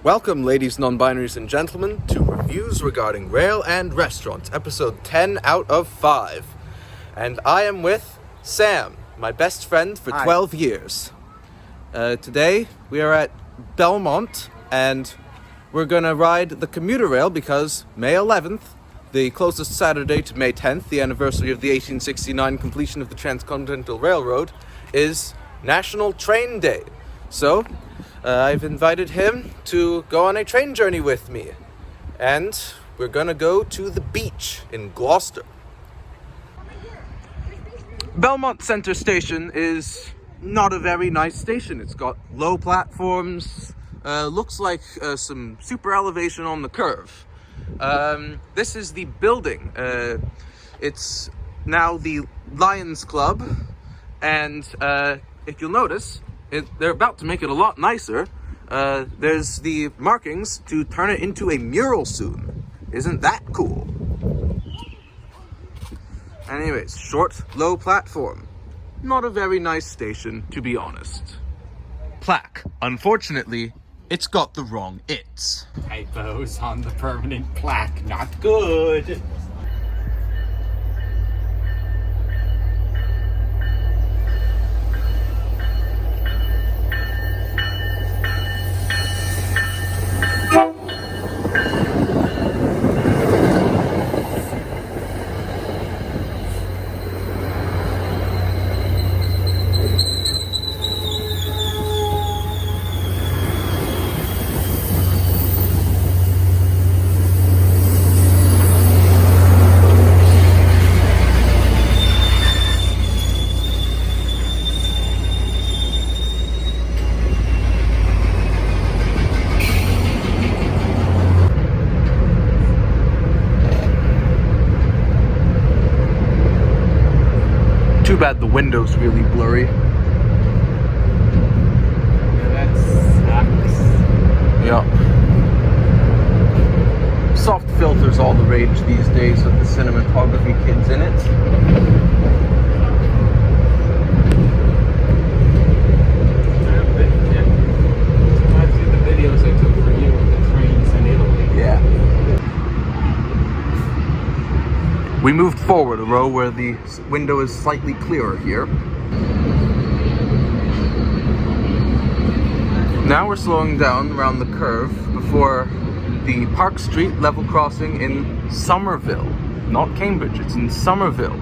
Welcome, ladies, non-binaries, and gentlemen, to Reviews Regarding Rail and Restaurants, episode 10 out of 5. And I am with Sam, my best friend for 12 years. Today, we are at Belmont, and we're gonna ride the commuter rail because May 11th, the closest Saturday to May 10th, the anniversary of the 1869 completion of the Transcontinental Railroad, is National Train Day. So, I've invited him to go on a train journey with me. And we're gonna go to the beach in Gloucester. Belmont Center Station is not a very nice station. It's got low platforms, looks like some super elevation on the curve. This is the building. It's now the Lions Club, and if you'll notice, they're about to make it a lot nicer. There's the markings to turn it into a mural soon. Isn't that cool? Anyways, short, low platform. Not a very nice station, to be honest. Plaque. Unfortunately, it's got the wrong "its." Typos on the permanent plaque, not good. Too bad the window's really blurry. Yeah, that sucks. Yeah. Soft filter's all the rage these days with the cinematography kids in it. Reminds me of the videos I took for you with the trains in Italy. Yeah. We moved forward a row where the window is slightly clearer here. Now we're slowing down around the curve before the Park Street level crossing in Somerville. Not Cambridge, it's in Somerville.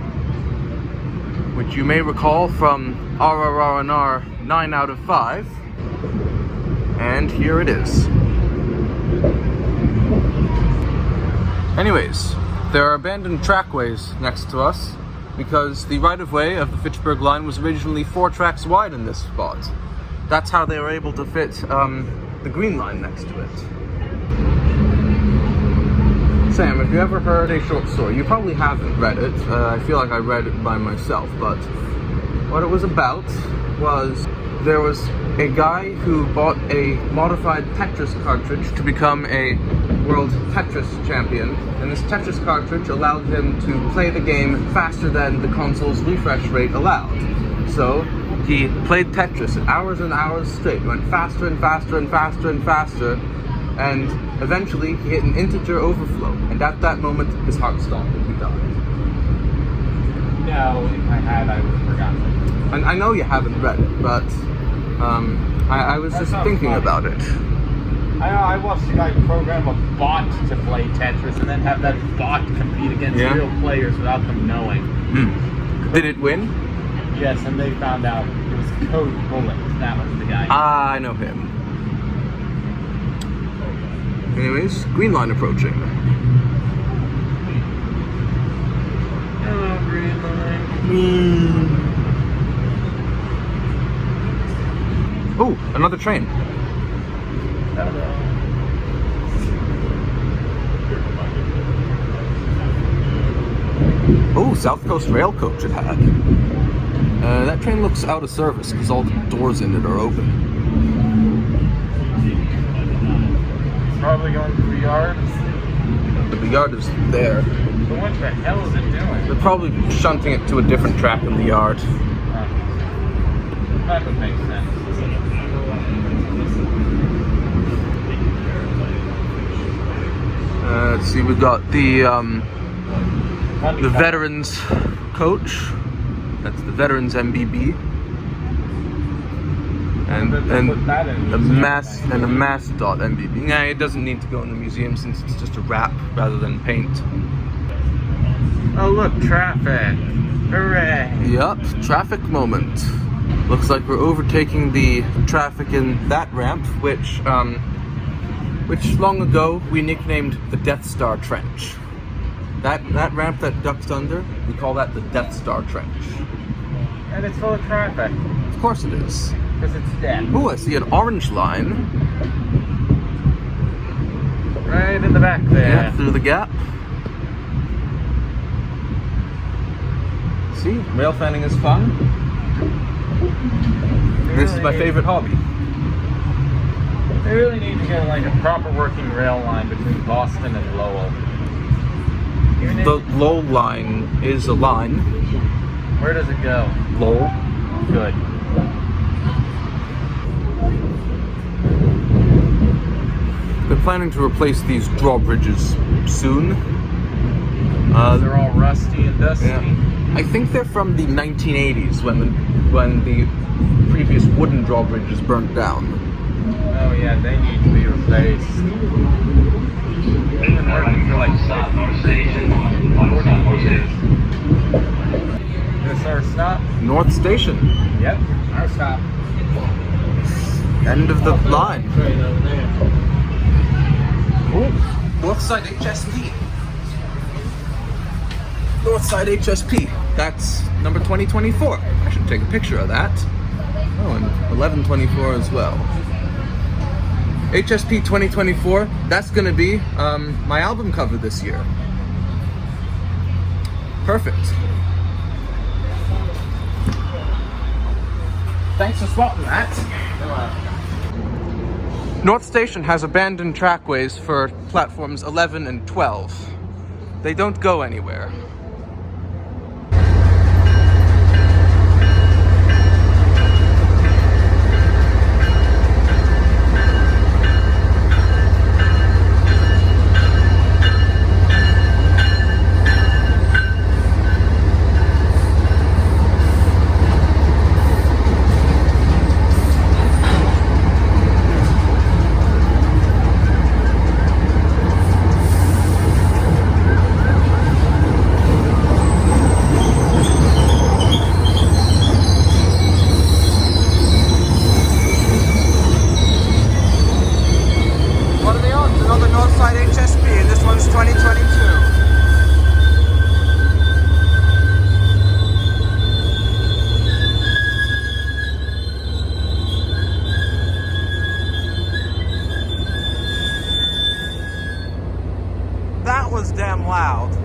Which you may recall from RRR&R 9 out of 5. And here it is. Anyways, there are abandoned trackways next to us because the right-of-way of the Fitchburg line was originally 4 tracks wide in this spot. That's how they were able to fit the green line next to it. Sam, have you ever heard a short story? You probably haven't read it. I feel like I read it by myself, but what it was about was there was a guy who bought a modified Tetris cartridge to become a world Tetris champion, and this Tetris cartridge allowed him to play the game faster than the console's refresh rate allowed. So he played Tetris hours and hours straight, went faster and faster and faster and faster, and eventually he hit an integer overflow, and at that moment his heart stopped and he died. No, if I had, I would have forgotten. And I know you haven't read it, but I was just thinking about it. I watched a guy program a bot to play Tetris and then have that bot compete against real players without them knowing. Did it win? Yes, and they found out it was Code Bullet. That was the guy. Ah, I know him. Anyways, green line approaching. Hello, green line. Oh, another train. Oh, South Coast Rail Coach it had. That train looks out of service because all the doors in it are open. Probably going to the yard. The yard is there. But what the hell is it doing? They're probably shunting it to a different track in the yard. That would make sense. Let's see, we got the veterans coach. That's the veterans MBB. And a mass.MBB. Nah, it doesn't need to go in the museum since it's just a wrap rather than paint. Oh look, traffic! Hooray! Yup, traffic moment. Looks like we're overtaking the traffic in that ramp, which long ago we nicknamed the Death Star Trench. That ramp that ducks under, we call that the Death Star Trench. And it's full of traffic. Of course it is. Because it's dead. Oh, I see an orange line. Right in the back there. Yeah, through the gap. See, rail fanning is fun. This is my favorite hobby. They really need to get like a proper working rail line between Boston and Lowell. The Lowell line is a line. Where does it go? Lowell. Good. They're planning to replace these drawbridges soon. They're all rusty and dusty. Yeah. I think they're from the 1980s when the previous wooden drawbridges burnt down. Oh yeah, they need to be replaced. They've been working for like 40 years. This our stop? North Station. Yep, our stop. End of the line. Oh, Northside HSP. Northside HSP. That's number 2024. I should take a picture of that. Oh, and 1124 as well. HSP 2024. That's gonna be my album cover this year. Perfect. Thanks for spotting that. North Station has abandoned trackways for platforms 11 and 12. They don't go anywhere. That was damn loud.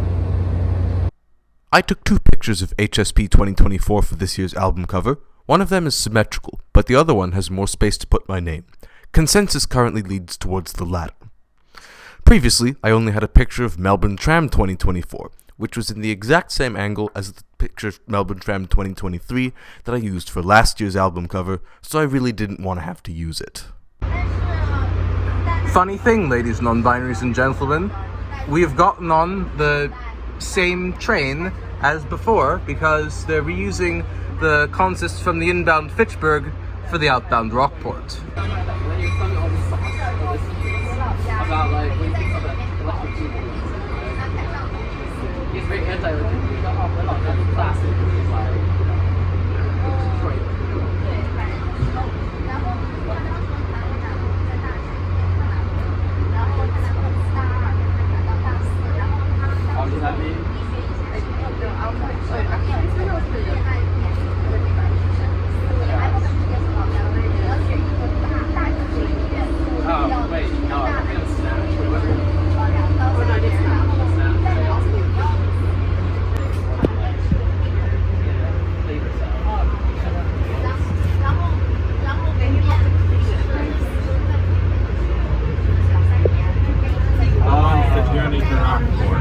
I took 2 pictures of HSP 2024 for this year's album cover. One of them is symmetrical, but the other one has more space to put my name. Consensus currently leads towards the latter. Previously, I only had a picture of Melbourne Tram 2024, which was in the exact same angle as the picture of Melbourne Tram 2023 that I used for last year's album cover, so I really didn't want to have to use it. Funny thing, ladies non-binaries and gentlemen, we have gotten on the same train as before because they're reusing the consists from the inbound Fitchburg for the outbound Rockport.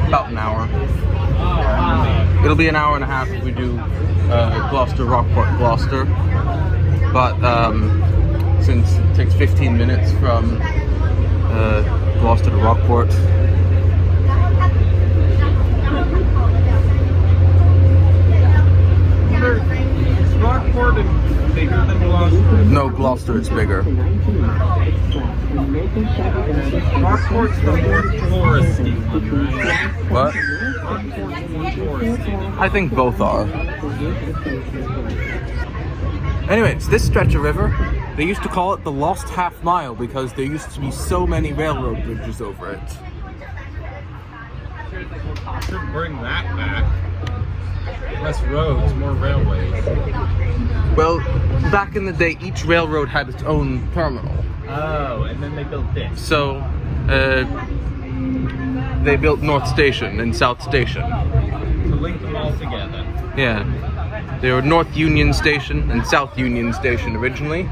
About an hour. It'll be an hour and a half if we do Gloucester, Rockport, Gloucester. But since it takes 15 minutes from Gloucester to Rockport, Gloucester is bigger. Rockport's the more touristy one, right? What? Rockport's the more touristy. I think both are. Anyways, this stretch of river, they used to call it the Lost Half Mile because there used to be so many railroad bridges over it. Should bring that back. Less roads, more railways. Well, back in the day, each railroad had its own terminal. Oh, and then they built this. So, they built North Station and South Station. To link them all together. Yeah. They were North Union Station and South Union Station originally.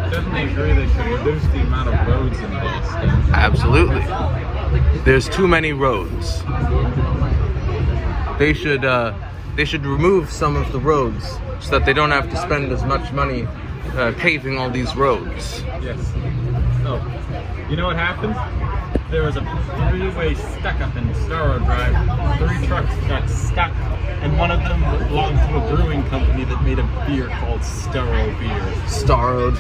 Definitely agree they should reduce the amount of roads in Gloucester. Absolutely. There's too many roads. They should remove some of the roads so that they don't have to spend as much money paving all these roads. Yes. Oh, you know what happened? There was a three-way stuck-up in Starrow Drive. 3 trucks got stuck, and one of them belonged to a brewing company that made a beer called Starrow Beer. Starrowed.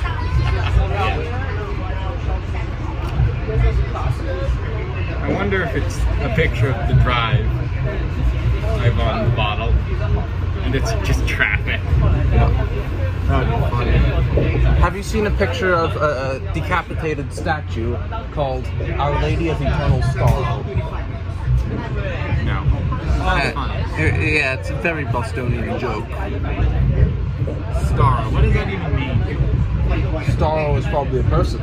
I wonder if it's a picture of the drive I've on the bottle, and it's just traffic. That'd be funny. Have you seen a picture of a decapitated statue called Our Lady of Eternal Sorrow? No. That's funny. Yeah, it's a very Bostonian joke. Starrow. What does that even mean? Starrow is probably a person.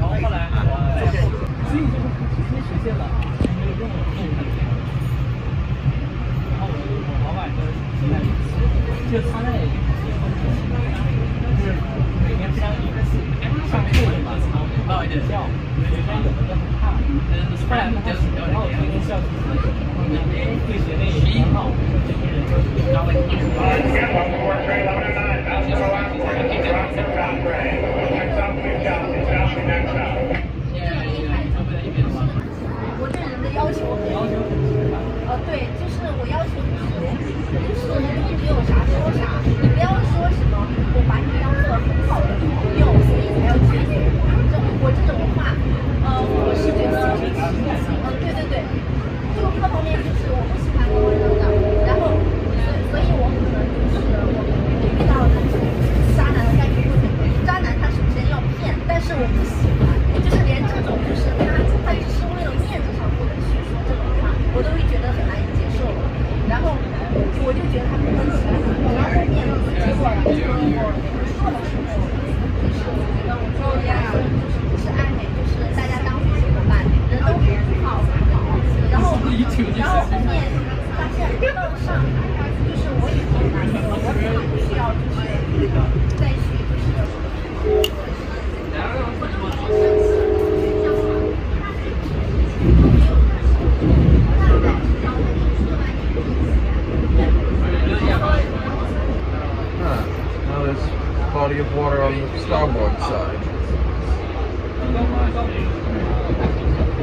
Body of water on the starboard side.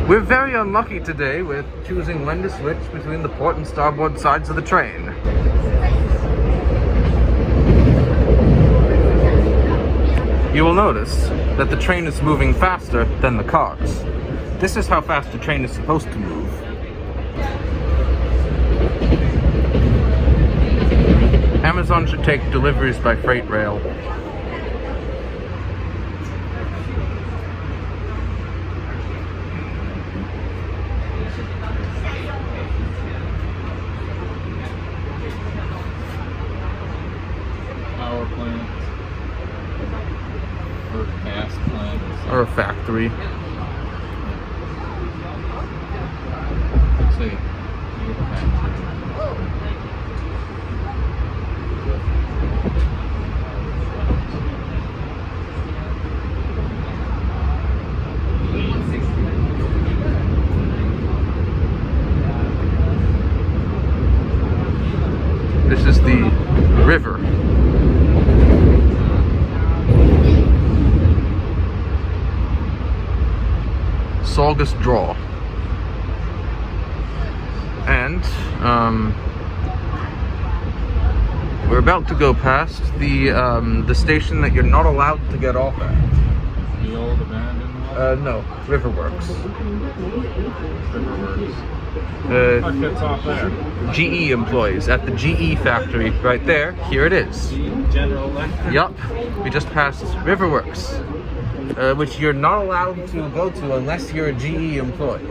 We're very unlucky today with choosing when to switch between the port and starboard sides of the train. You will notice that the train is moving faster than the cars. This is how fast a train is supposed to move. Amazon should take deliveries by freight rail. Power plant. Or gas plant. Or a factory. Let's see. Factory. This is the river. Saugus Draw. And We're about to go past the station that you're not allowed to get off at. The old abandoned one? No, Riverworks. Riverworks. What gets off there? GE employees at the GE factory right there. Here it is. General Electric? Yup, we just passed Riverworks, which you're not allowed to go to unless you're a GE employee.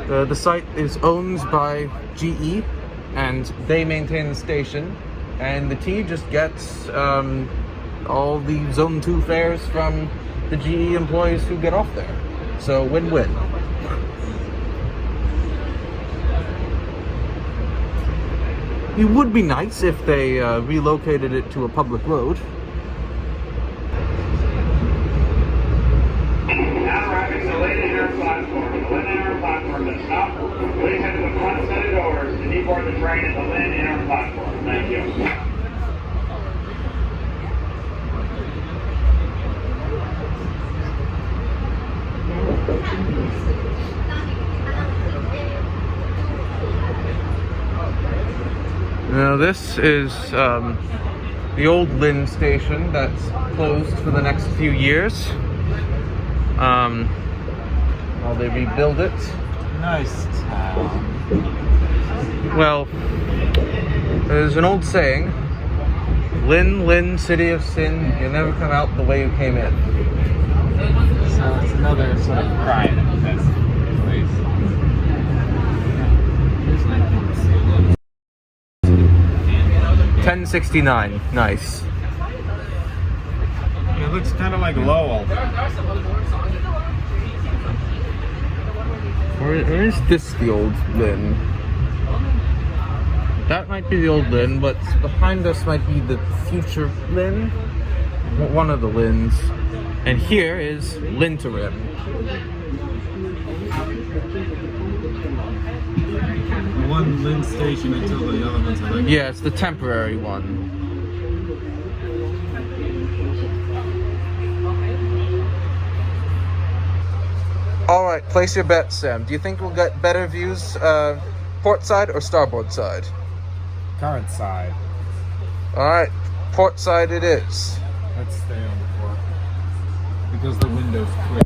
The site is owned by GE, and they maintain the station, and the T just gets all the Zone 2 fares from the GE employees who get off there. So win-win. It would be nice if they relocated it to a public road. Now arriving the Lynn Inner platform. The Lynn Inner platform is up. Please head to the front set of doors to deboard the train at the Lynn Inner platform. Thank you. Now this is the old Lynn station that's closed for the next few years while they rebuild it. Nice town. Well, there's an old saying, Lynn, Lynn, city of sin, you never come out the way you came in. So it's another sort of pride place. 1069, nice. It looks kind of like Lowell. Or is this the old Lynn? That might be the old Lynn, but behind us might be the future Lynn. One of the Lynns. And here is Linterim. One Lynn station until the other ones are like... Yeah, it's the temporary one. Alright, place your bet, Sam. Do you think we'll get better views port side or starboard side? Current side. Alright, port side it is. Let's stay on the port. Because the window's clear.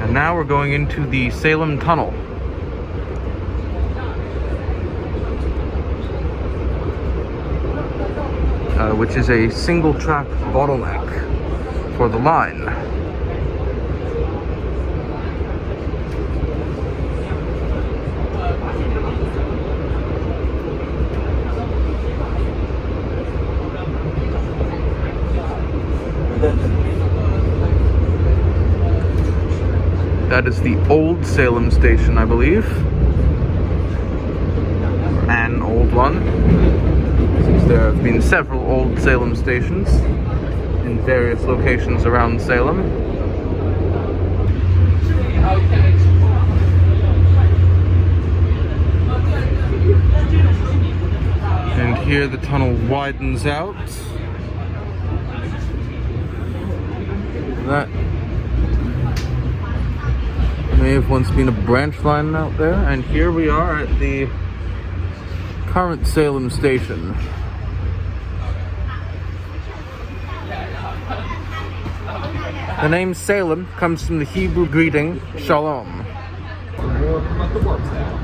And now we're going into the Salem Tunnel. Which is a single track bottleneck for the line. That is the old Salem station, I believe. An old one. Since there have been several old Salem stations in various locations around Salem. And here the tunnel widens out. That may have once been a branch line out there, and here we are at the current Salem station. The name Salem comes from the Hebrew greeting Shalom. Let the works down.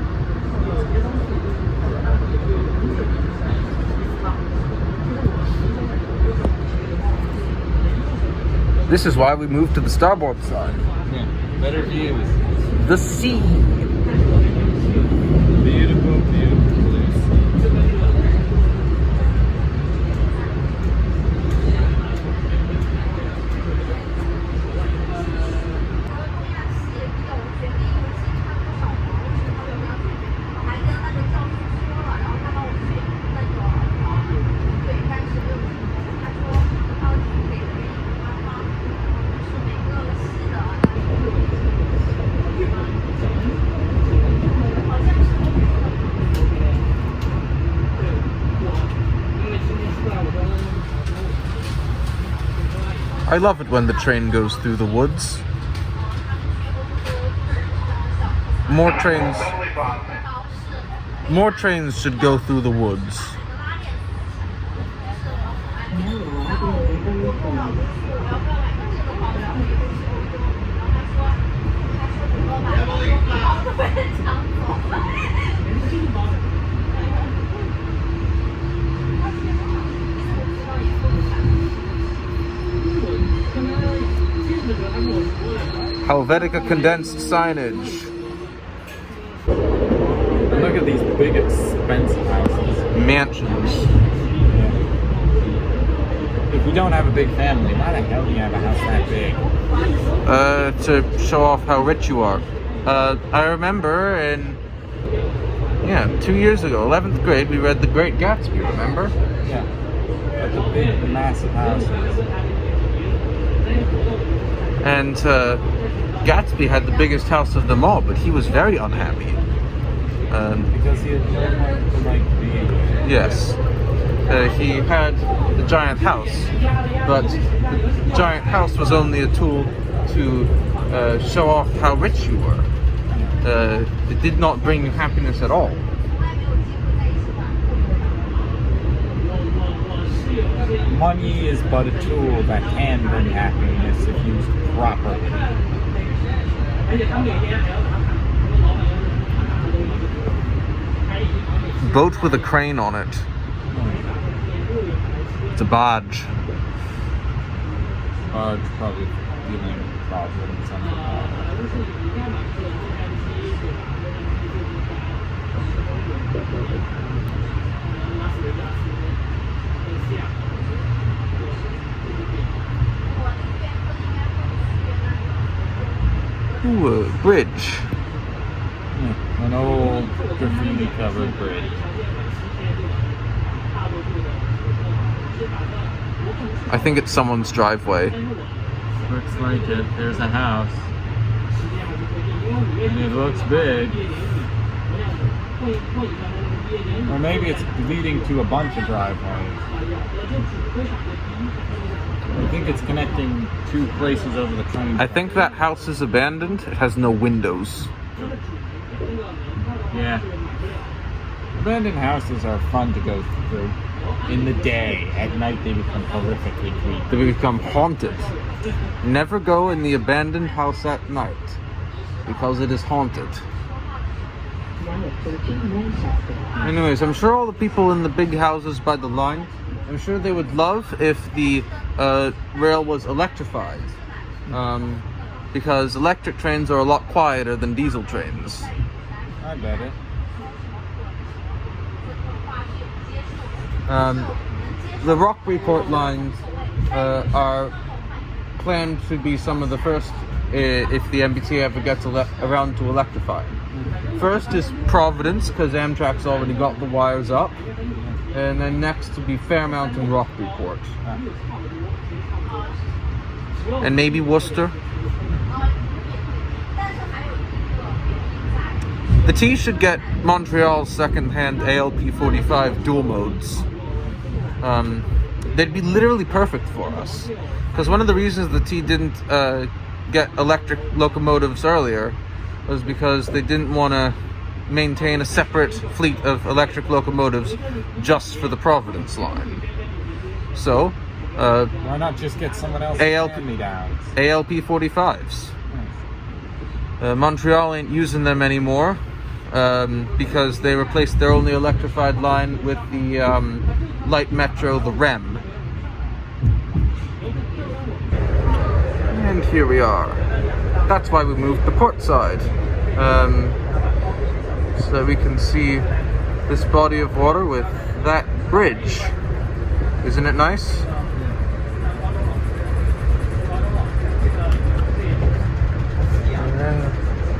This is why we moved to the starboard side. Yeah, better views. The sea. Beautiful, beautiful place. I love it when the train goes through the woods. More trains should go through the woods. Helvetica condensed signage. Look at these big expensive houses. Mansions. If you don't have a big family, why the hell do you have a house that big? To show off how rich you are. I remember 2 years ago, 11th grade, we read The Great Gatsby, remember? Yeah. But the big, massive houses. And Gatsby had the biggest house of them all, but he was very unhappy. Because he had no one to like be. Yes. He had the giant house, but the giant house was only a tool to show off how rich you were. It did not bring you happiness at all. Money is but a tool that can bring happiness if used properly. Boat with a crane on it. It's a barge. Barge probably dealing with problems on the Ooh, a bridge. An old graffiti-covered bridge. I think it's someone's driveway. Looks like it. There's a house. And it looks big. Or maybe it's leading to a bunch of driveways. I think it's connecting two places over the train. I think that house is abandoned. It has no windows. Yeah. Abandoned houses are fun to go through. In the day. At night they become horrifically creepy. They become haunted. Never go in the abandoned house at night, because it is haunted. Anyways, I'm sure all the people in the big houses by the line, I'm sure they would love if the rail was electrified. Because electric trains are a lot quieter than diesel trains. I bet it. The Rockport lines are planned to be some of the first if the MBTA ever gets around to electrifying. First is Providence, because Amtrak's already got the wires up, and then next to be Fairmount and Rockport. And maybe Worcester. The T should get Montreal's second-hand ALP45 dual modes. They'd be literally perfect for us. Because one of the reasons the T didn't get electric locomotives earlier was because they didn't want to maintain a separate fleet of electric locomotives just for the Providence line. So, why not just get someone else's hand-me-downs? ALP45s. Montreal ain't using them anymore. Because they replaced their only electrified line with the light metro, the REM. And here we are. That's why we moved the port side. So that we can see this body of water with that bridge. Isn't it nice?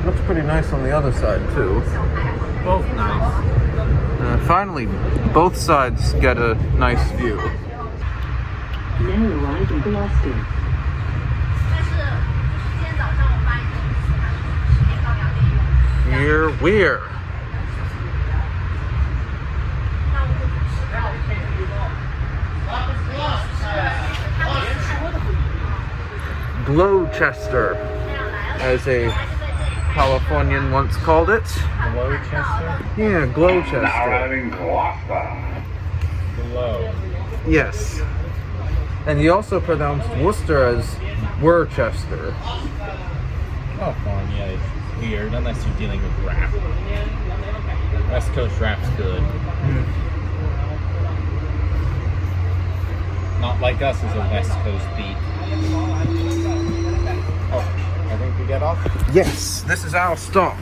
Looks pretty nice on the other side too. Both nice. Finally, both sides get a nice view. Now arrive in Gloucester. Here we're. Gloucester, as a Californian once called it. Gloucester? Yeah, Now Gloucester. arriving Gloucester. Glow. Yes. And he also pronounced Worcester as Worcester. California is weird unless you're dealing with rap. West Coast rap's good. Not like us as a West Coast beat. Oh, I think we get off. Yes, this is our stop.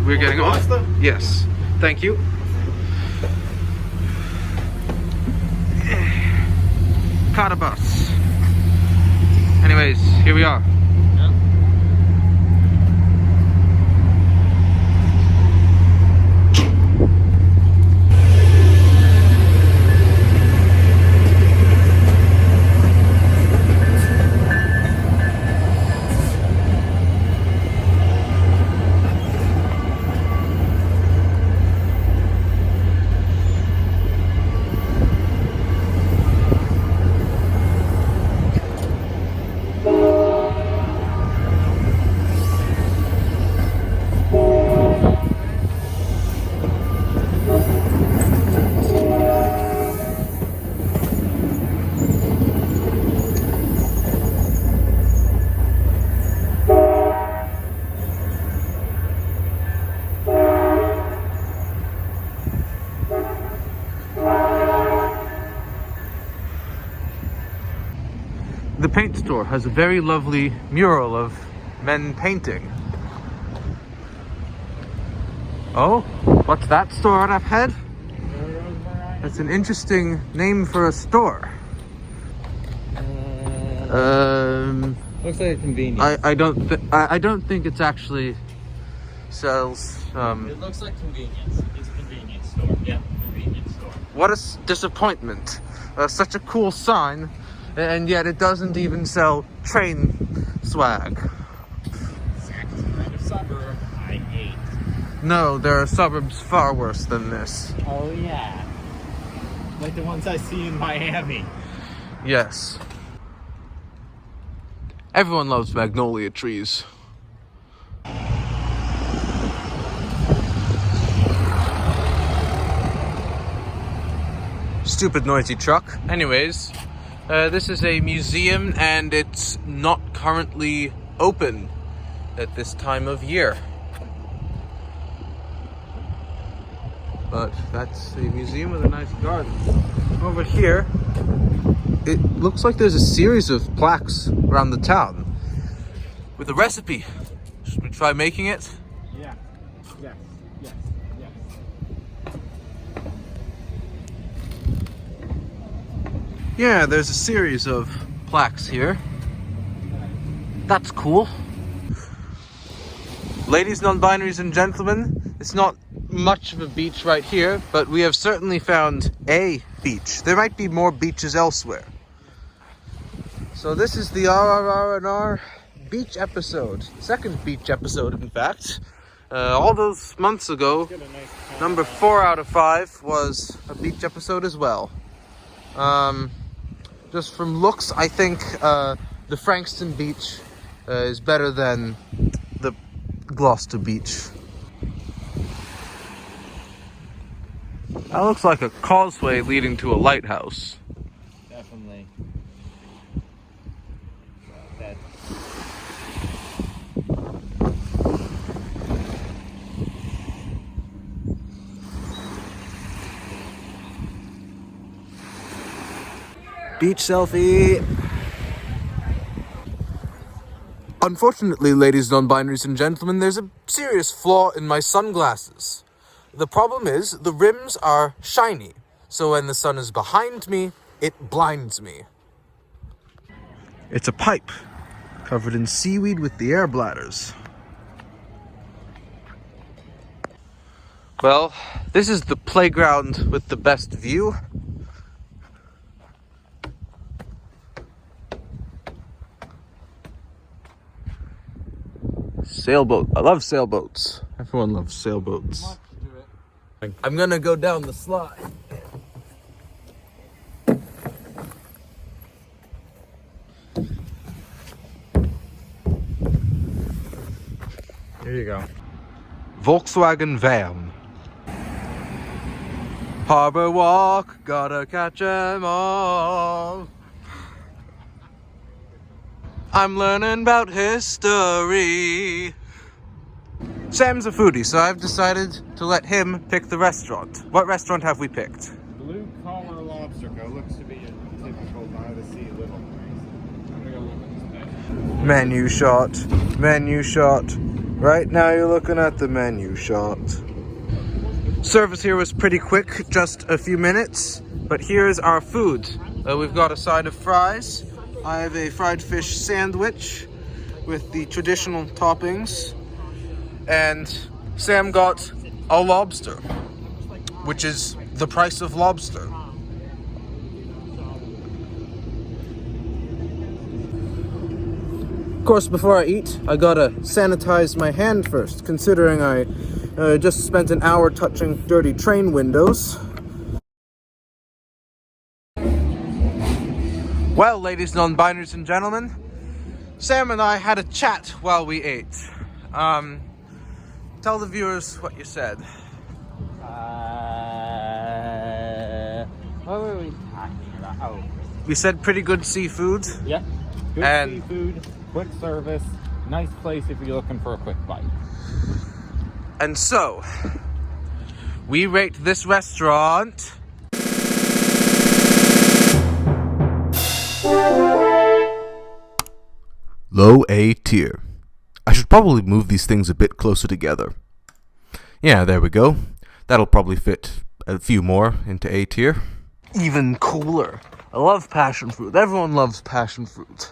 We're getting off. Gloucester? Yes. Thank you. Caught a bus. Anyways, here we are. The paint store has a very lovely mural of men painting. Oh, what's that store right up ahead? That's an interesting name for a store. Looks like a convenience. I don't think it's actually sells. It looks like convenience. It's a convenience store. Yeah, convenience store. What a disappointment! Such a cool sign, and yet it doesn't even sell train swag. Exact kind of suburb I hate. No, there are suburbs far worse than this. Oh yeah. Like the ones I see in Miami. Yes. Everyone loves magnolia trees. Stupid noisy truck. Anyways, this is a museum and it's not currently open at this time of year. But that's a museum with a nice garden. Over here, it looks like there's a series of plaques around the town with a recipe. Should we try making it? Yeah. Yes. Yes. Yes. Yeah, there's a series of plaques here. That's cool. Ladies, non-binaries, and gentlemen, it's not much of a beach right here, but we have certainly found a beach. There might be more beaches elsewhere. So this is the RRR&R beach episode. Second beach episode, in fact. All those months ago, number 4 out of 5 was a beach episode as well. Just from looks, I think the Frankston beach is better than the Gloucester beach. That looks like a causeway leading to a lighthouse. Definitely. Beach selfie. Unfortunately, ladies, non-binaries, and gentlemen, there's a serious flaw in my sunglasses. The problem is the rims are shiny, so when the sun is behind me, it blinds me. It's a pipe covered in seaweed with the air bladders. Well, this is the playground with the best view. Sailboat. I love sailboats. Everyone loves sailboats. I'm gonna go down the slide. Here you go. Volkswagen van. Harbor Walk, gotta catch 'em all. I'm learning about history. Sam's a foodie, so I've decided to let him pick the restaurant. What restaurant have we picked? Blue Collar Lobster Co. Looks to be a typical by the sea little place. I'm gonna go look at this Menu shot. Menu shot. Right now you're looking at the menu shot. Service here was pretty quick, just a few minutes. But here's our food. We've got a side of fries. I have a fried fish sandwich with the traditional toppings. And Sam got a lobster, which is the price of lobster. Of course, before I eat, I gotta sanitize my hand first, considering I just spent an hour touching dirty train windows. Well, ladies, non-binaries and gentlemen, Sam and I had a chat while we ate. Tell the viewers what you said. What were we talking about? Oh. We said pretty good seafood. Yeah. Good And- seafood, quick service, nice place if you're looking for a quick bite. And so, we rate this restaurant low A tier. I should probably move these things a bit closer together. Yeah, there we go. That'll probably fit a few more into A tier. Even cooler. I love passion fruit. Everyone loves passion fruit.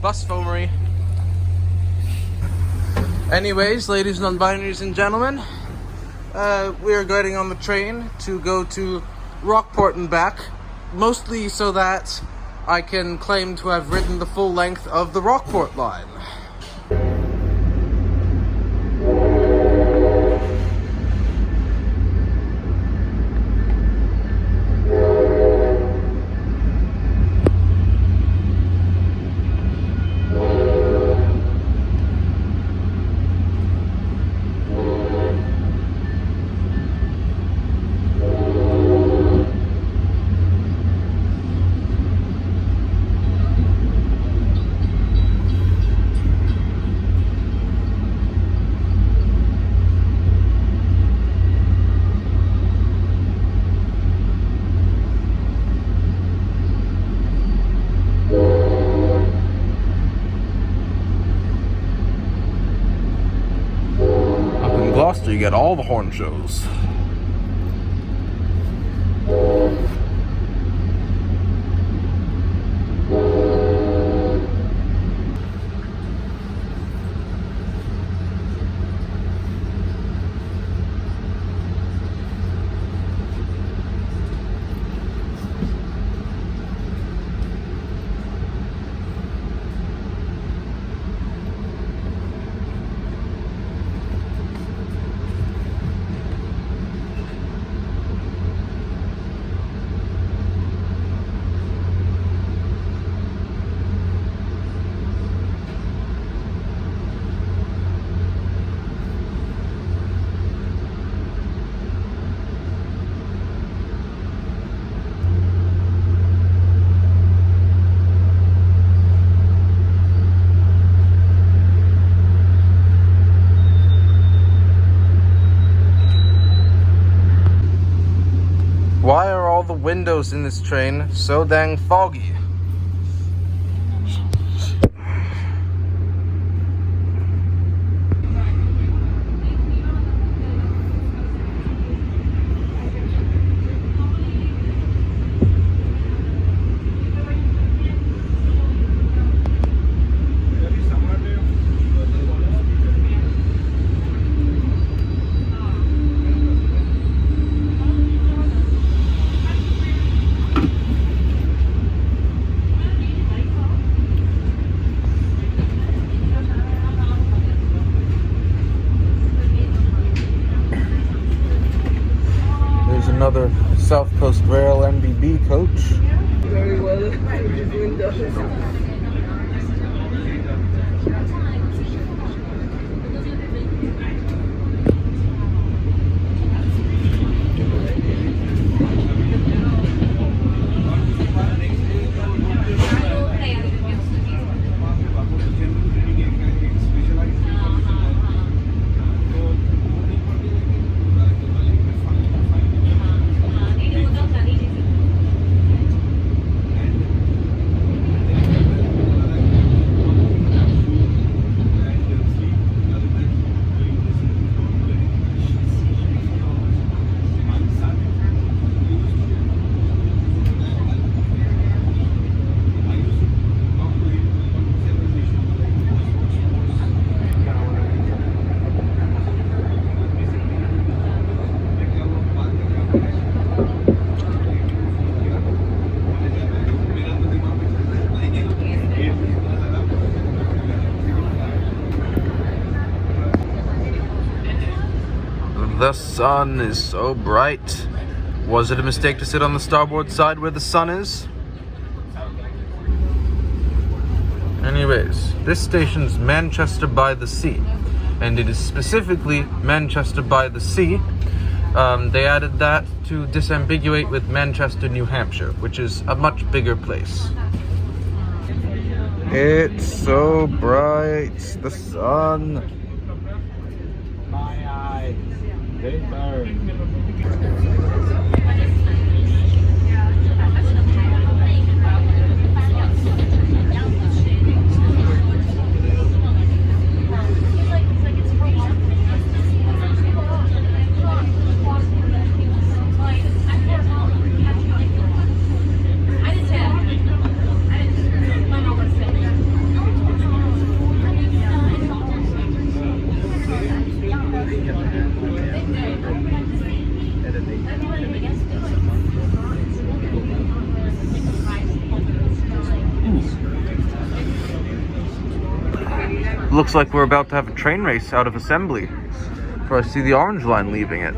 Bus foamery. Anyways, ladies and non-binaries and gentlemen, we are getting on the train to go to Rockport and back, mostly so that I can claim to have ridden the full length of the Rockport line. Gloucester, you get all the horn shows. Why are all the windows in this train so dang foggy? South Coast Rail MBB coach. Very well. Windows. The sun is so bright. Was it a mistake to sit on the starboard side where the sun is? Anyways, this station's Manchester by the Sea, and it is specifically Manchester by the Sea. They added that to disambiguate with Manchester, New Hampshire, which is a much bigger place. It's so bright, the sun. My eyes, they burn. Looks like we're about to have a train race out of assembly, for I see the orange line leaving it.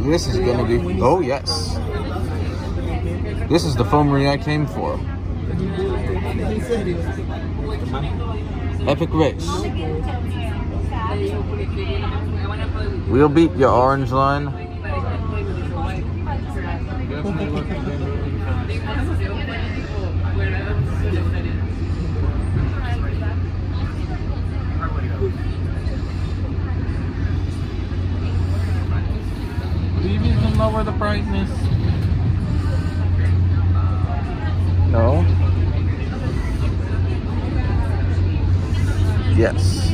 This is gonna be, oh yes. This is the foamery I came for. Epic race. We'll beat your orange line. Maybe you can lower the brightness. No. Yes.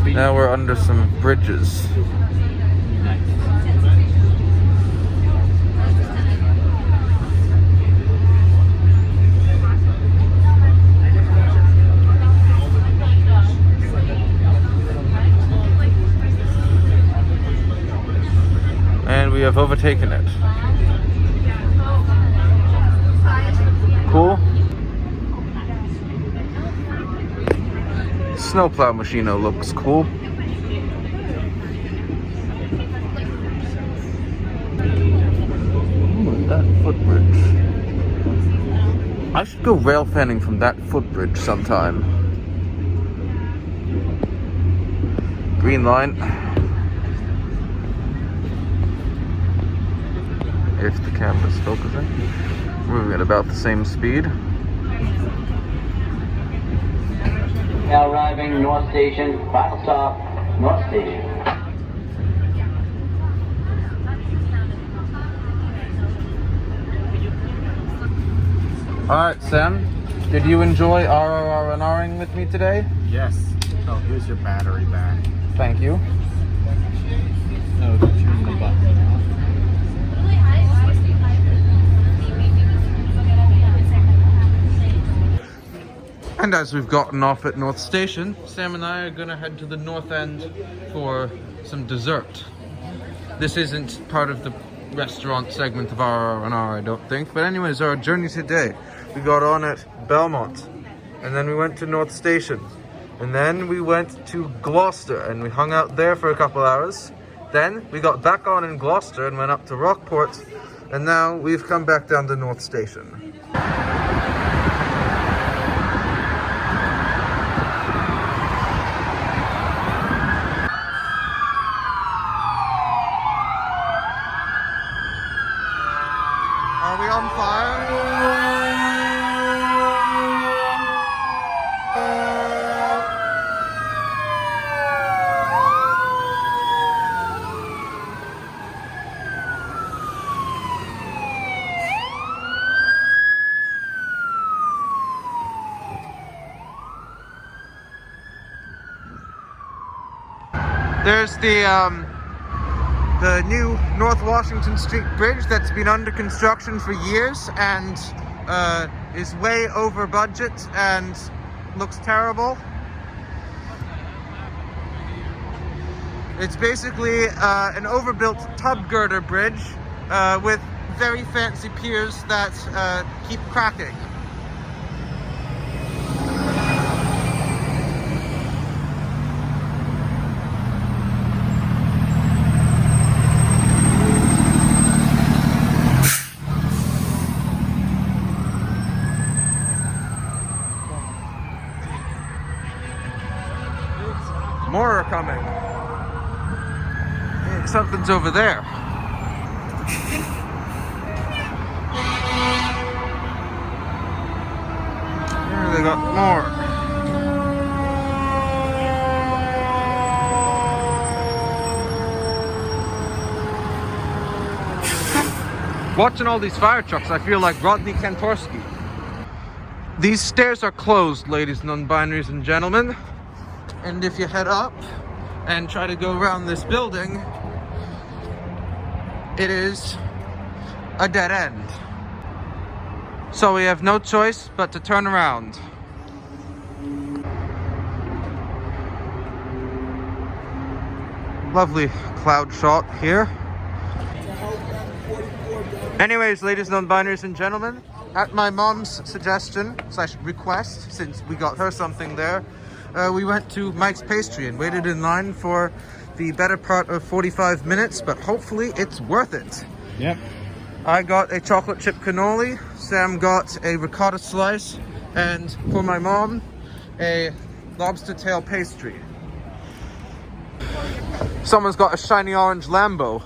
Now we're under some bridges. And we have overtaken it. Cool. Snowplow machino looks cool. Ooh, that footbridge. I should go rail fanning from that footbridge sometime. Green line. If the camera's focusing. Moving at about the same speed. Now arriving North Station, final stop, North Station. Alright, Sam, did you enjoy RRR&Ring with me today? Yes. Oh, here's your battery back. Thank you. Oh, turn the button off. And as we've gotten off at North Station, Sam and I are gonna head to the north end for some dessert. This isn't part of the restaurant segment of RRR&R, I don't think. But anyways, our journey today, we got on at Belmont, and then we went to North Station, and then we went to Gloucester, and we hung out there for a couple hours. Then we got back on in Gloucester and went up to Rockport, and now we've come back down to North Station. Are we on fire? There's the new North Washington Street Bridge that's been under construction for years and is way over budget and looks terrible. It's basically an overbuilt tub girder bridge with very fancy piers that keep cracking. More are coming. Hey, something's over there. Here they got more. Watching all these fire trucks, I feel like Rodney Kantorski. These stairs are closed, ladies and non-binaries and gentlemen. And if you head up and try to go around this building, it is a dead end. So we have no choice but to turn around. Lovely cloud shot here. Anyways, ladies and non-binaries and gentlemen, at my mom's suggestion / request, since we got her something there, we went to Mike's Pastry and waited in line for the better part of 45 minutes, but hopefully it's worth it. Yep. I got a chocolate chip cannoli, Sam got a ricotta slice, and for my mom, a lobster tail pastry. Someone's got a shiny orange Lambo.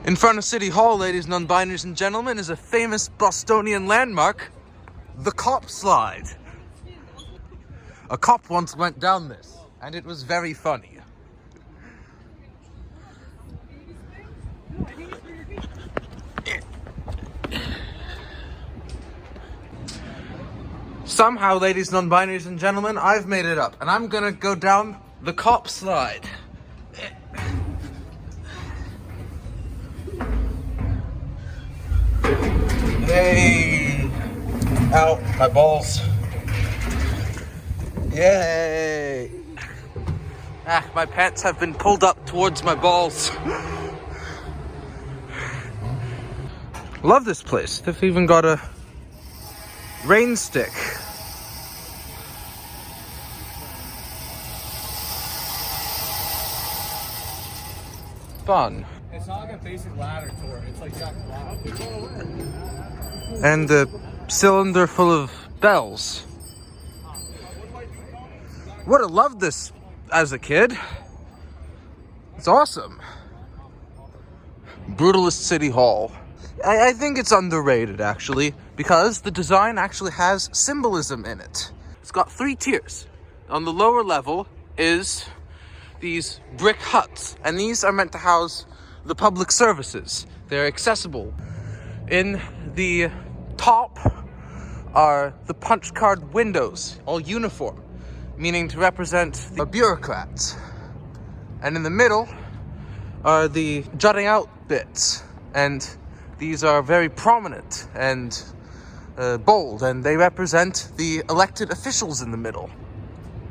In front of City Hall, ladies and non-binaries and gentlemen, is a famous Bostonian landmark, the Cop Slide. A cop once went down this, and it was very funny. Somehow, ladies and non-binaries and gentlemen, I've made it up, and I'm gonna go down the Cop Slide. Yay! Ow, my balls. Yay! Ah, my pants have been pulled up towards my balls. Love this place. They've even got a rain stick. Fun. It's not like a basic ladder tour. It's like Jack And a cylinder full of bells. Would have loved this as a kid. It's awesome. Brutalist City Hall. I think it's underrated, actually, because the design actually has symbolism in it. It's got 3 tiers. On the lower level is these brick huts, and these are meant to house the public services. They're accessible. In the top are the punch card windows, all uniform, meaning to represent the bureaucrats. And in the middle are the jutting out bits, and these are very prominent and bold, and they represent the elected officials in the middle.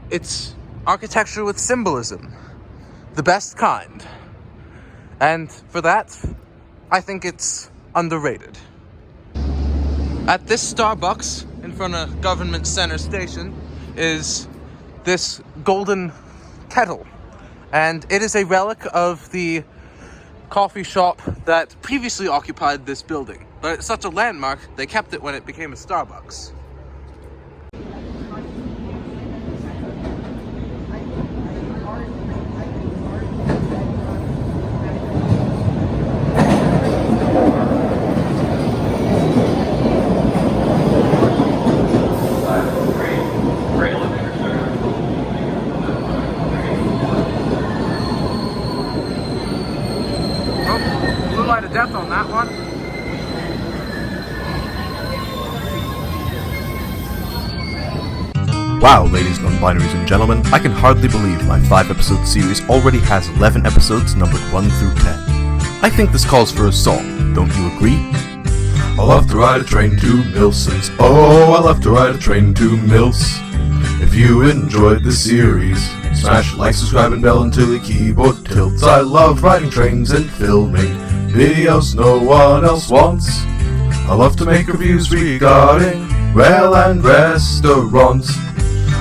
It's architecture with symbolism, the best kind. And for that, I think it's underrated. At this Starbucks, in front of Government Center Station, is this golden kettle. And it is a relic of the coffee shop that previously occupied this building. But it's such a landmark, they kept it when it became a Starbucks. Blue light of death on that one. Wow, ladies, non-binaries and gentlemen, I can hardly believe my 5-episode series already has 11 episodes numbered 1 through 10. I think this calls for a song, don't you agree? I love to ride a train to Milsons, oh, I love to ride a train to Mills. If you enjoyed the series, smash like, subscribe, and bell until your keyboard tilts. I love riding trains and filming videos no one else wants. I love to make reviews regarding rail and restaurants.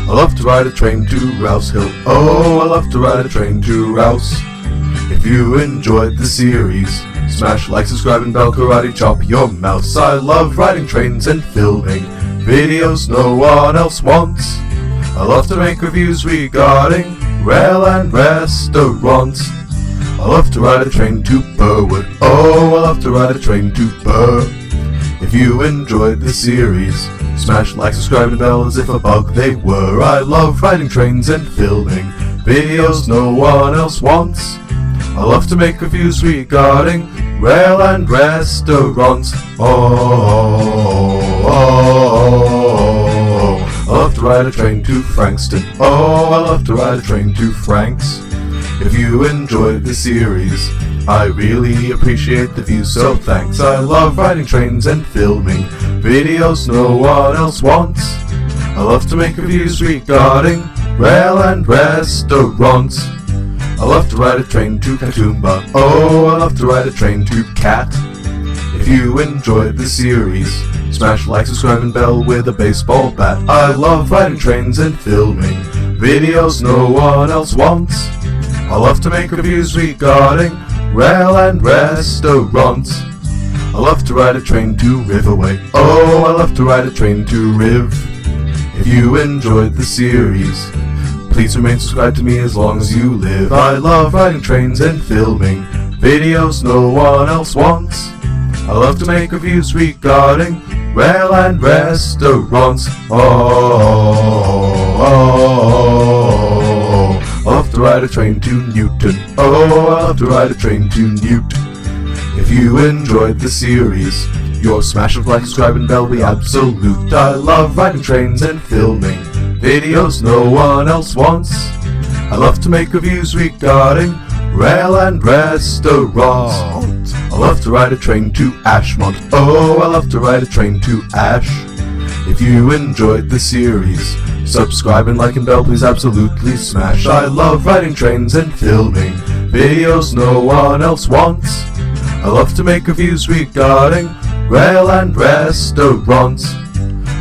I love to ride a train to Rouse Hill, oh, I love to ride a train to Rouse. If you enjoyed the series, smash like, subscribe, and bell, karate chop your mouse. I love riding trains and filming videos no one else wants. I love to make reviews regarding rail and restaurants. I love to ride a train to Burwood, oh, I love to ride a train to Burr. If you enjoyed the series, smash like, subscribe, and bell as if a bug they were. I love riding trains and filming videos no one else wants. I love to make reviews regarding rail and restaurants. I love to ride a train to Frankston, oh, I love to ride a train to Franks. If you enjoyed the series, I really appreciate the views, so thanks. I love riding trains and filming videos no one else wants. I love to make reviews regarding rail and restaurants. I love to ride a train to Katoomba, oh, I love to ride a train to Cat. If you enjoyed the series, smash like, subscribe, and bell with a baseball bat. I love riding trains and filming videos no one else wants. I love to make reviews regarding rail and restaurants. I love to ride a train to Riverway, oh, I love to ride a train to Riv. If you enjoyed the series, please remain subscribed to me as long as you live. I love riding trains and filming videos no one else wants. I love to make reviews regarding rail and restaurants. I love to ride a train to Newton, oh, I love to ride a train to Newt. If you enjoyed the series, your smash of like, subscribe, and bell be absolute. I love riding trains and filming videos no one else wants. I love to make reviews regarding rail and restaurants. I love to ride a train to Ashmont, oh, I love to ride a train to Ash. If you enjoyed the series, subscribe and like and bell please absolutely smash. I love riding trains and filming videos no one else wants. I love to make reviews regarding rail and restaurants.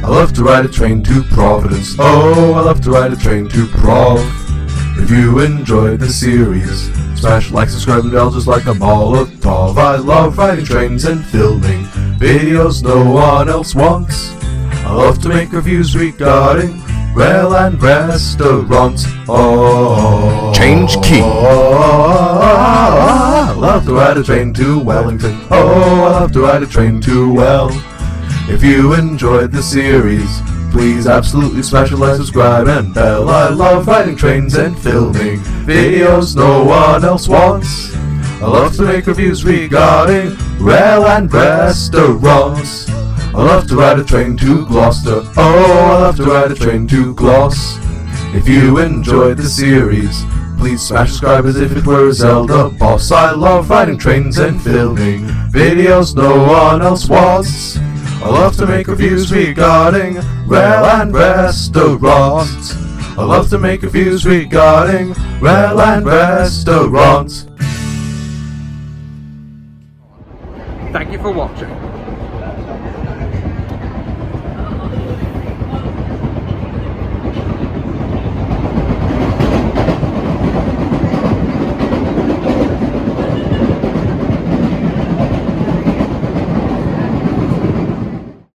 I love to ride a train to Providence, oh, I love to ride a train to Prov. If you enjoyed the series, smash like, subscribe, and bell just like a Molotov. I love riding trains and filming videos no one else wants. I love to make reviews regarding rail and restaurants. Change key. I love to ride a train to Wellington, oh, I love to ride a train to Well. If you enjoyed the series, please absolutely smash a like, subscribe, and bell. I love riding trains and filming videos no one else wants. I love to make reviews regarding rail and restaurants. I love to ride a train to Gloucester, oh, I love to ride a train to Gloss. If you enjoyed the series, please smash subscribe as if it were a Zelda boss. I love riding trains and filming videos no one else wants. I I love to make reviews regarding rail and restaurants. I love to make reviews regarding rail and restaurants. Thank you for watching.